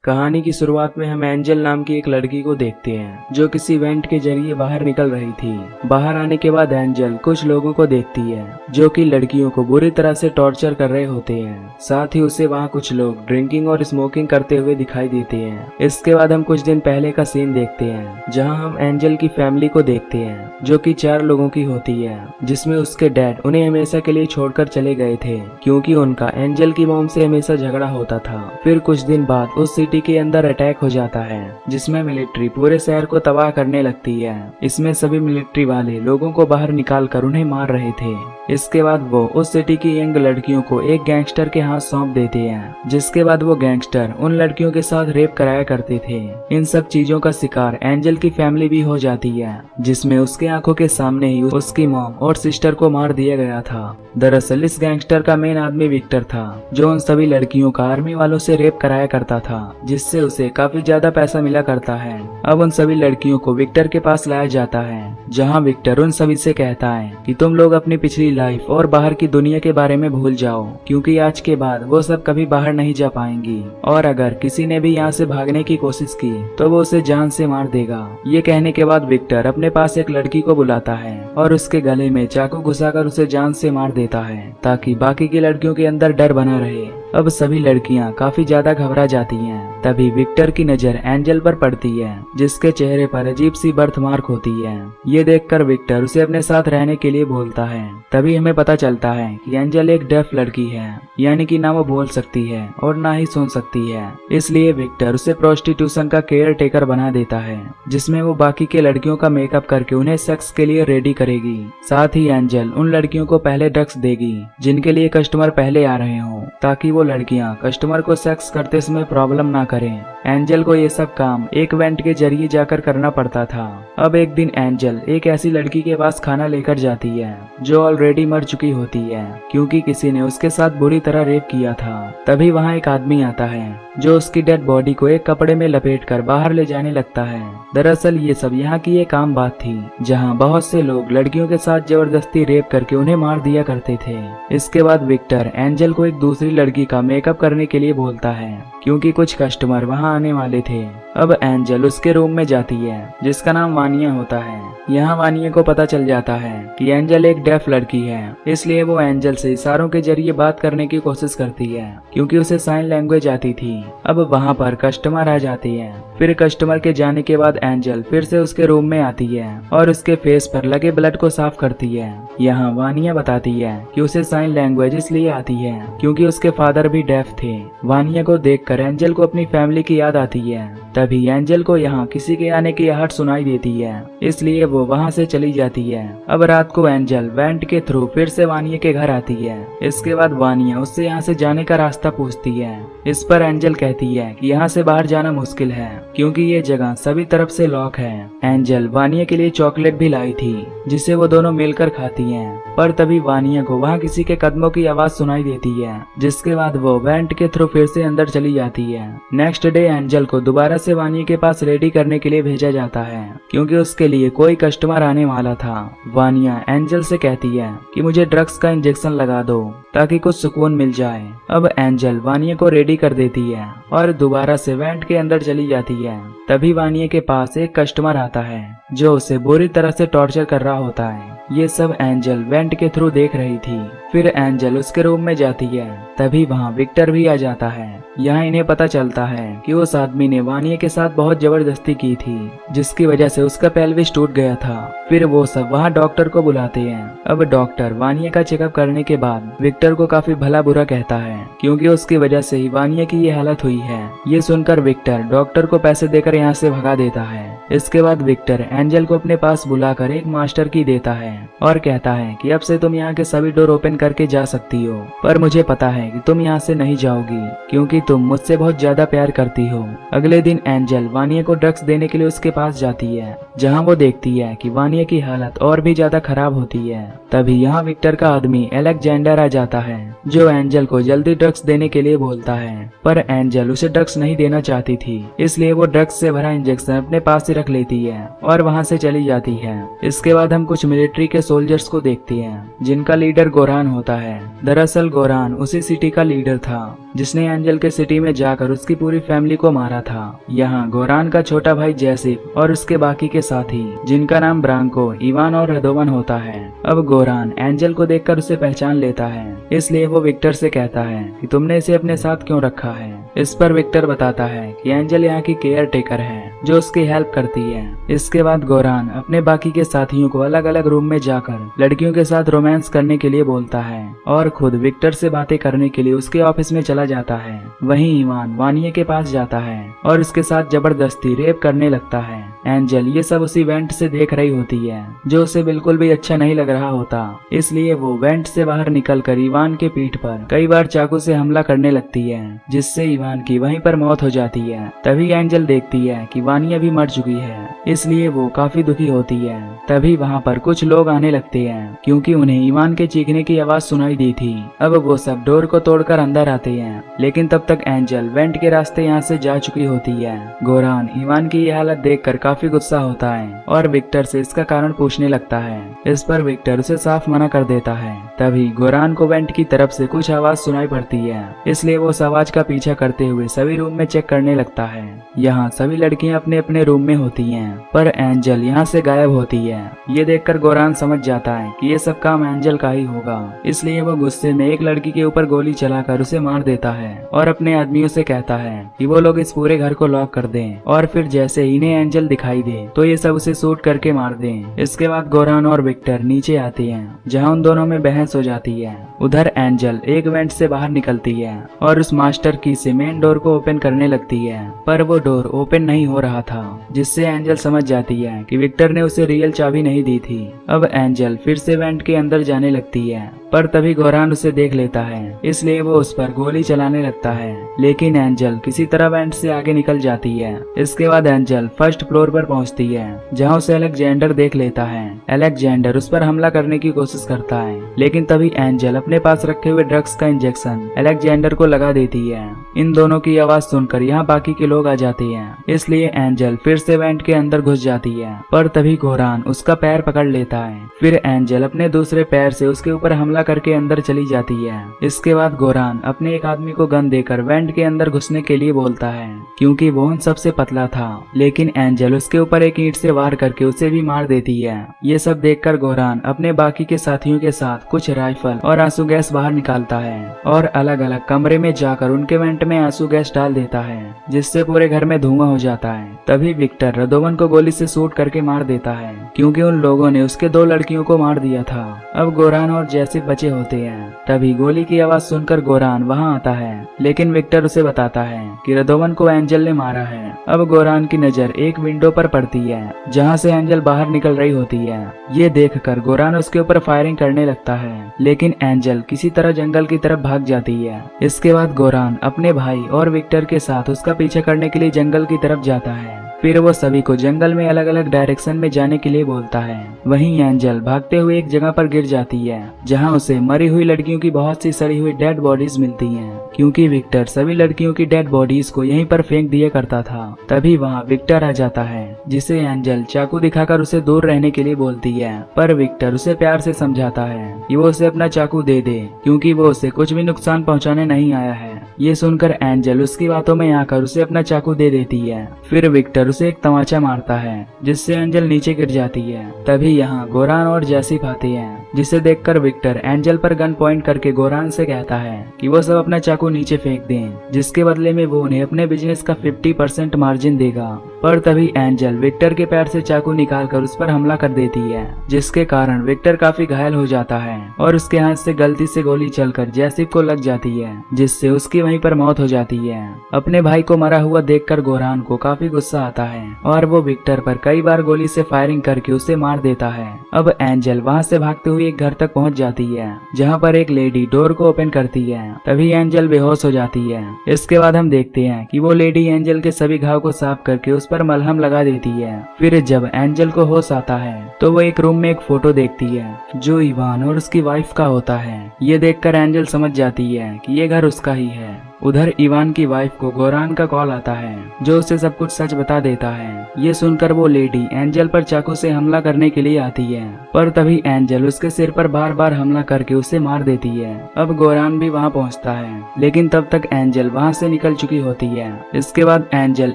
कहानी की शुरुआत में हम एंजल नाम की एक लड़की को देखते हैं जो किसी इवेंट के जरिए बाहर निकल रही थी। बाहर आने के बाद एंजल कुछ लोगों को देखती है जो कि लड़कियों को बुरी तरह से टॉर्चर कर रहे होते हैं। साथ ही उसे वहाँ कुछ लोग ड्रिंकिंग और स्मोकिंग करते हुए दिखाई देते हैं। इसके बाद हम कुछ दिन पहले का सीन देखते हैं जहाँ हम एंजल की फैमिली को देखते हैं जो कि 4 लोगों की होती है, जिसमें उसके डैड उन्हें हमेशा के लिए छोड़कर चले गए थे क्योंकि उनका एंजल की मॉम से हमेशा झगड़ा होता था। फिर कुछ दिन बाद उस सिटी के अंदर अटैक हो जाता है जिसमें मिलिट्री पूरे शहर को तबाह करने लगती है। इसमें सभी मिलिट्री वाले लोगों को बाहर निकाल कर उन्हें मार रहे थे। इसके बाद वो उस सिटी की यंग लड़कियों को एक गैंगस्टर के हाथ सौंप देते हैं, जिसके बाद वो गैंगस्टर उन लड़कियों के साथ रेप कराया करते थे। इन सब चीजों का शिकार एंजल की फैमिली भी हो जाती है, जिसमें उसके आंखों के सामने ही उसकी मॉम और सिस्टर को मार दिया गया था। दरअसल इस गैंगस्टर का मेन आदमी विक्टर था जो उन सभी लड़कियों का आर्मी वालों से रेप कराया करता था, जिससे उसे काफी ज्यादा पैसा मिला करता है। अब उन सभी लड़कियों को विक्टर के पास लाया जाता है जहां विक्टर उन सभी से कहता है कि तुम लोग अपनी पिछली लाइफ और बाहर की दुनिया के बारे में भूल जाओ क्योंकि आज के बाद वो सब कभी बाहर नहीं जा पाएंगी और अगर किसी ने भी यहाँ से भागने की कोशिश की तो वो उसे जान से मार देगा। ये कहने के बाद विक्टर अपने पास एक लड़की को बुलाता है और उसके गले में चाकू घुसाकर उसे जान से मार देता है ताकि बाकी की लड़कियों के अंदर डर बना रहे। अब सभी लड़कियां काफी ज्यादा घबरा जाती हैं। तभी विक्टर की नजर एंजल पर पड़ती है जिसके चेहरे पर अजीब सी बर्थ मार्क होती है। ये देखकर विक्टर उसे अपने साथ रहने के लिए बोलता है। तभी हमें पता चलता है कि एंजल एक डेफ लड़की है, यानी कि ना वो बोल सकती है और ना ही सुन सकती है। इसलिए विक्टर उसे प्रोस्टिट्यूशन का केयर टेकर बना देता है जिसमें वो बाकी के लड़कियों का मेकअप करके उन्हें सेक्स के लिए रेडी करेगी। साथ ही एंजल उन लड़कियों को पहले ड्रग्स देगी जिनके लिए कस्टमर पहले आ रहे हों ताकि वो लड़कियां कस्टमर को सेक्स करते समय प्रॉब्लम ना करें। एंजल को ये सब काम एक इवेंट के जरिए जाकर करना पड़ता था। अब एक दिन एंजल एक ऐसी लड़की के पास खाना लेकर जाती है जो ऑलरेडी मर चुकी होती है क्योंकि किसी ने उसके साथ बुरी तरह रेप किया था। तभी वहाँ एक आदमी आता है जो उसकी डेड बॉडी को एक कपड़े में लपेटकर बाहर ले जाने लगता है। दरअसल ये सब यहाँ की एक आम बात थी जहाँ बहुत से लोग लड़कियों के साथ जबरदस्ती रेप करके उन्हें मार दिया करते थे। इसके बाद विक्टर एंजल को एक दूसरी लड़की का मेकअप करने के लिए बोलता है क्योंकि कुछ कस्टमर वहां आने वाले थे। अब एंजल उसके रूम में जाती है जिसका नाम वानिया होता है। यहाँ वानिया को पता चल जाता है कि एंजल एक डेफ लड़की है, इसलिए वो एंजल से इशारों के जरिए बात करने की कोशिश करती है क्योंकि उसे साइन लैंग्वेज आती थी। अब वहाँ पर कस्टमर आ जाती है। फिर कस्टमर के जाने के बाद एंजल फिर से उसके रूम में आती है और उसके फेस पर लगे ब्लड को साफ करती है। यहाँ वानिया बताती है कि उसे साइन लैंग्वेज इसलिए आती है क्योंकि उसके फादर भी डेफ थे। वानिया को देखकर एंजल को अपनी फैमिली की याद आती है। तभी एंजल को यहाँ किसी के आने की आहट सुनाई देती है, इसलिए वो वहाँ से चली जाती है। अब रात को एंजल वेंट के थ्रू फिर से वानिया के घर आती है। इसके बाद वानिया उससे यहाँ से जाने का रास्ता पूछती है। इस पर एंजल कहती है कि यहाँ से बाहर जाना मुश्किल है क्योंकि ये जगह सभी तरफ से लॉक है। एंजल वानिया के लिए चॉकलेट भी लाई थी जिसे वो दोनों मिलकर खाती हैं। पर तभी वानिया को वहाँ किसी के कदमों की आवाज सुनाई देती है, जिसके बाद वो वेंट के थ्रू फिर से अंदर चली जाती है। नेक्स्ट डे एंजल को दोबारा से वानिया के पास रेडी करने के लिए भेजा जाता है क्योंकि उसके लिए कोई कस्टमर आने वाला था। वानिया एंजल से कहती है कि मुझे ड्रग्स का इंजेक्शन लगा दो ताकि कुछ सुकून मिल जाए। अब एंजल वानिया को रेडी कर देती है और दोबारा से वेंट के अंदर चली जाती है। तभी वानिया के पास एक कस्टमर आता है जो उसे बुरी तरह से टॉर्चर कर रहा होता है। ये सब एंजल वेंट के थ्रू देख रही थी। फिर एंजल उसके रूम में जाती है। तभी वहाँ विक्टर भी आ जाता है। यहाँ इन्हें पता चलता है कि उस आदमी ने वानिया के साथ बहुत जबरदस्ती की थी जिसकी वजह से उसका पेल्विस टूट गया था। फिर वो सब वहाँ डॉक्टर को बुलाते हैं। अब डॉक्टर वानिया का चेकअप करने के बाद विक्टर को काफी भला बुरा कहता है क्योंकि उसकी वजह से ही वानिया की ये हालत हुई है। ये सुनकर विक्टर डॉक्टर को पैसे देकर यहाँ से भगा देता है। इसके बाद विक्टर एंजल को अपने पास बुलाकर एक मास्टर की देता है और कहता है कि अब से तुम यहाँ के सभी डोर ओपन करके जा सकती हो, पर मुझे पता है कि तुम यहाँ से नहीं जाओगी क्योंकि तुम मुझसे बहुत ज्यादा प्यार करती हो। अगले दिन एंजल वानिया को ड्रग्स देने के लिए उसके पास जाती है जहाँ वो देखती है कि वानिया की हालत और भी ज्यादा खराब होती है। तभी यहाँ विक्टर का आदमी एलेक्जेंडर आ जाता है जो एंजल को जल्दी ड्रग्स देने के लिए बोलता है, पर एंजल उसे ड्रग्स नहीं देना चाहती थी, इसलिए वो ड्रग्स से भरा इंजेक्शन अपने पास ही रख लेती है और वहाँ से चली जाती है। इसके बाद हम कुछ मिलिट्री के सोल्जर्स को देखते हैं जिनका लीडर गोरान रदोवन होता है। दरअसल गोरान उसी सिटी का लीडर था जिसने एंजल के सिटी में जाकर उसकी पूरी फैमिली को मारा था। यहाँ गोरान का छोटा भाई जैसिप और उसके बाकी के साथी जिनका नाम ब्रांको, इवान और रदोवन होता है। अब गोरान एंजल को देखकर उसे पहचान लेता है, इसलिए वो विक्टर से कहता है कि तुमने इसे अपने साथ क्यों रखा है। इस पर विक्टर बताता है कि एंजल यहाँ की केयर टेकर है जो उसकी हेल्प करती है। इसके बाद गोरान अपने बाकी के साथियों को अलग अलग रूम में जाकर लड़कियों के साथ रोमांस करने के लिए बोलता है और खुद विक्टर से बातें करने के लिए उसके ऑफिस में चला जाता है। वहीं इवान वानिया के पास जाता है और उसके साथ जबरदस्ती रेप करने लगता है। एंजल ये सब उसी वेंट से देख रही होती है जो उसे बिल्कुल भी अच्छा नहीं लग रहा होता, इसलिए वो वेंट से बाहर निकलकर इवान के पीठ पर कई बार चाकू से हमला करने लगती है जिससे इवान की वहीं पर मौत हो जाती है। तभी एंजल देखती है कि वानिया भी मर चुकी है, इसलिए वो काफी दुखी होती है। तभी वहाँ पर कुछ लोग आने लगते हैं क्योंकि उन्हें इवान के चीखने की आवाज सुनाई दी थी। अब वो सब डोर को तोड़कर अंदर आते हैं, लेकिन तब तक एंजल वेंट के रास्ते यहाँ से जा चुकी होती है। गोरान इवान की ये हालत देखकर काफी गुस्सा होता है और विक्टर से इसका कारण पूछने लगता है। इस पर विक्टर उसे साफ मना कर देता है। तभी गोरान को वेंट की तरफ से कुछ आवाज सुनाई पड़ती है, इसलिए वो उस आवाज का पीछा करते हुए सभी रूम में चेक करने लगता है। यहाँ सभी लड़कियां अपने अपने रूम में होती हैं, पर एंजल यहाँ से गायब होती है। ये देखकर गोरान समझ जाता है कि ये सब काम एंजल का ही होगा, इसलिए वो गुस्से में एक लड़की के ऊपर गोली चलाकर उसे मार देता है और अपने आदमियों से कहता है कि वो लोग इस पूरे घर को लॉक कर दें और फिर जैसे ही इन्हें एंजल दिखाई दे तो ये सब उसे शूट करके मार दें। इसके बाद गोरान और विक्टर नीचे आते हैं जहाँ उन दोनों में बहस हो जाती है। उधर एंजल एक वेंट से बाहर निकलती है और उस मास्टर की से मेन डोर को ओपन करने लगती है, पर वो डोर ओपन नहीं हो रहा था, जिससे एंजल समझ जाती है कि विक्टर ने उसे रियल चाबी नहीं दी थी। अब एंजल फिर से वेंट के अंदर जाने लगती है, पर तभी गोरान उसे देख लेता है, इसलिए वो उस पर गोली चलाने लगता है, लेकिन एंजल किसी तरह वेंट से आगे निकल जाती है। इसके बाद एंजल फर्स्ट फ्लोर पर पहुंचती है जहां उसे अलेक्जेंडर देख लेता है। अलेक्जेंडर उस पर हमला करने की कोशिश करता है, लेकिन तभी एंजल अपने पास रखे हुए ड्रग्स का इंजेक्शन अलेक्जेंडर को लगा देती है। इन दोनों की आवाज सुनकर यहाँ बाकी के लोग आ जाते हैं, इसलिए एंजल फिर से वेंट के अंदर घुस जाती है, पर तभी गोरान उसका पैर पकड़ लेता है। फिर एंजल अपने दूसरे पैर से उसके ऊपर हमला करके अंदर चली जाती है। इसके बाद गोरान अपने एक आदमी को गन देकर वेंट के अंदर घुसने के लिए बोलता है, क्योंकि वो उन सबसे पतला था, लेकिन एंजल उसके ऊपर एक ईंट से वार करके उसे भी मार देती है। ये सब देखकर गोरान अपने बाकी के साथियों के साथ कुछ राइफल और आंसू गैस बाहर निकालता है और अलग अलग कमरे में जाकर उनके वेंट में आंसू गैस डाल देता है, जिससे पूरे घर में धुआं हो जाता है। तभी विक्टर रदोवन को गोली से शूट करके मार देता है, क्योंकि उन लोगों ने उसके 2 लड़कियों को मार दिया था। अब गोरान और जैसे बचे होते हैं। तभी गोली की आवाज सुनकर गोरान वहां आता है, लेकिन विक्टर उसे बताता है कि रदोवन को एंजल ने मारा है। अब गोरान की नजर एक विंडो पर पड़ती है जहां से एंजल बाहर निकल रही होती है। ये देखकर गोरान उसके ऊपर फायरिंग करने लगता है, लेकिन एंजल किसी तरह जंगल की तरफ भाग जाती है। इसके बाद गोरान अपने भाई और विक्टर के साथ उसका पीछा करने के लिए जंगल की तरफ जाता है। फिर वो सभी को जंगल में अलग अलग डायरेक्शन में जाने के लिए बोलता है। वहीं एंजल भागते हुए एक जगह पर गिर जाती है जहां उसे मरी हुई लड़कियों की बहुत सी सड़ी हुई डेड बॉडीज मिलती हैं, क्योंकि विक्टर सभी लड़कियों की डेड बॉडीज को यहीं पर फेंक दिया करता था। तभी वहां विक्टर आ जाता है, जिसे एंजल चाकू दिखाकर उसे दूर रहने के लिए बोलती है, पर विक्टर उसे प्यार से समझाता है कि वो उसे अपना चाकू दे दे, क्योंकि वो उसे कुछ भी नुकसान पहुंचाने नहीं आया है। ये सुनकर एंजल उसकी बातों में आकर उसे अपना चाकू दे देती है। फिर विक्टर उसे एक तमाचा मारता है, जिससे एंजल नीचे गिर जाती है। तभी यहाँ गोरान और जैसिप आते हैं, जिसे देखकर विक्टर एंजल पर गन पॉइंट करके गोरान से कहता है कि वो सब अपना चाकू नीचे फेंक दें, जिसके बदले में वो उन्हें अपने बिजनेस का 50% मार्जिन देगा। पर तभी एंजल विक्टर के पैर से चाकू निकालकर उस पर हमला कर देती है, जिसके कारण विक्टर काफी घायल हो जाता है और उसके हाथ से गलती से गोली चलकर जैसिप को लग जाती है, जिससे उसकी वहीं पर मौत हो जाती है। अपने भाई को मरा हुआ देखकर गोरान को काफी गुस्सा आता है और वो विक्टर पर कई बार गोली से फायरिंग करके उसे मार देता है। अब एंजल वहां से भागते हुए एक घर तक पहुंच जाती है, जहां पर एक लेडी डोर को ओपन करती है। तभी एंजल बेहोश हो जाती है। इसके बाद हम देखते हैं कि वो लेडी एंजल के सभी घाव को साफ करके उस पर मलहम लगा देती है। फिर जब एंजल को होश आता है तो वो एक रूम में एक फोटो देखती है जो इवान और उसकी वाइफ का होता है। ये देखकर एंजल समझ जाती है कि ये घर उसका ही है। उधर इवान की वाइफ को गोरान का कॉल आता है जो उसे सब कुछ सच बता देता है। ये सुनकर वो लेडी एंजल पर चाकू से हमला करने के लिए आती है, पर तभी एंजल उसके सिर पर बार बार हमला करके उसे मार देती है। अब गोरान भी वहाँ पहुँचता है, लेकिन तब तक एंजल वहाँ से निकल चुकी होती है। इसके बाद एंजल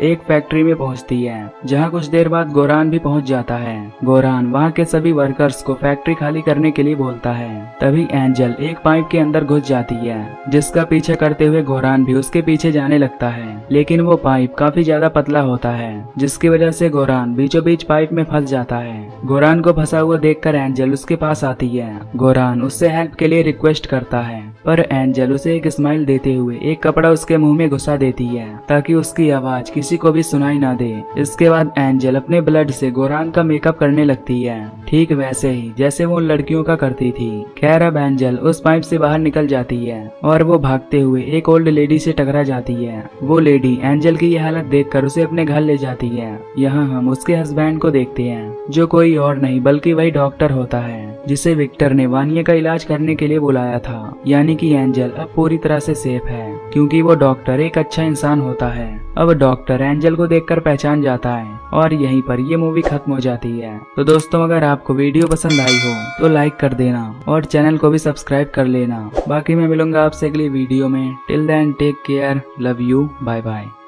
एक फैक्ट्री में पहुँचती है, जहाँ कुछ देर बाद गोरान भी पहुँच जाता है। गोरान वहाँ के सभी वर्कर्स को फैक्ट्री खाली करने के लिए बोलता है। तभी एंजल एक पाइप के अंदर घुस जाती है, जिसका पीछा करते हुए गोरान भी उसके पीछे जाने लगता है, लेकिन वो पाइप काफी ज्यादा पतला होता है, जिसकी वजह से गोरान बीचों बीच पाइप में फंस जाता है। गोरान को फंसा हुआ देखकर एंजल उसके पास आती है। गोरान उससे हेल्प के लिए रिक्वेस्ट करता है, पर एंजल उसे एक स्माइल देते हुए एक कपड़ा उसके मुंह में घुसा देती है ताकि उसकी आवाज किसी को भी सुनाई ना दे। इसके बाद एंजल अपने ब्लड से गोरान का मेकअप करने लगती है, ठीक वैसे ही जैसे वो लड़कियों का करती थी। खैर अब एंजल उस पाइप से बाहर निकल जाती है और वो भागते हुए एक ओल्ड लेडी से टकरा जाती है। वो लेडी एंजल की ये हालत देखकर उसे अपने घर ले जाती है। यहाँ हम उसके हस्बैंड को देखते हैं, जो कोई और नहीं बल्कि वही डॉक्टर होता है जिसे विक्टर ने वानिया का इलाज करने के लिए बुलाया था। यानी कि एंजल अब पूरी तरह से सेफ है, क्योंकि वो डॉक्टर एक अच्छा इंसान होता है। अब डॉक्टर एंजल को देखकर पहचान जाता है और यहीं पर ये मूवी खत्म हो जाती है। तो दोस्तों, अगर आपको वीडियो पसंद आई हो तो लाइक कर देना और चैनल को भी सब्सक्राइब कर लेना। बाकी मैं मिलूंगा आपसे अगली वीडियो में। Till then take care, love you, bye bye.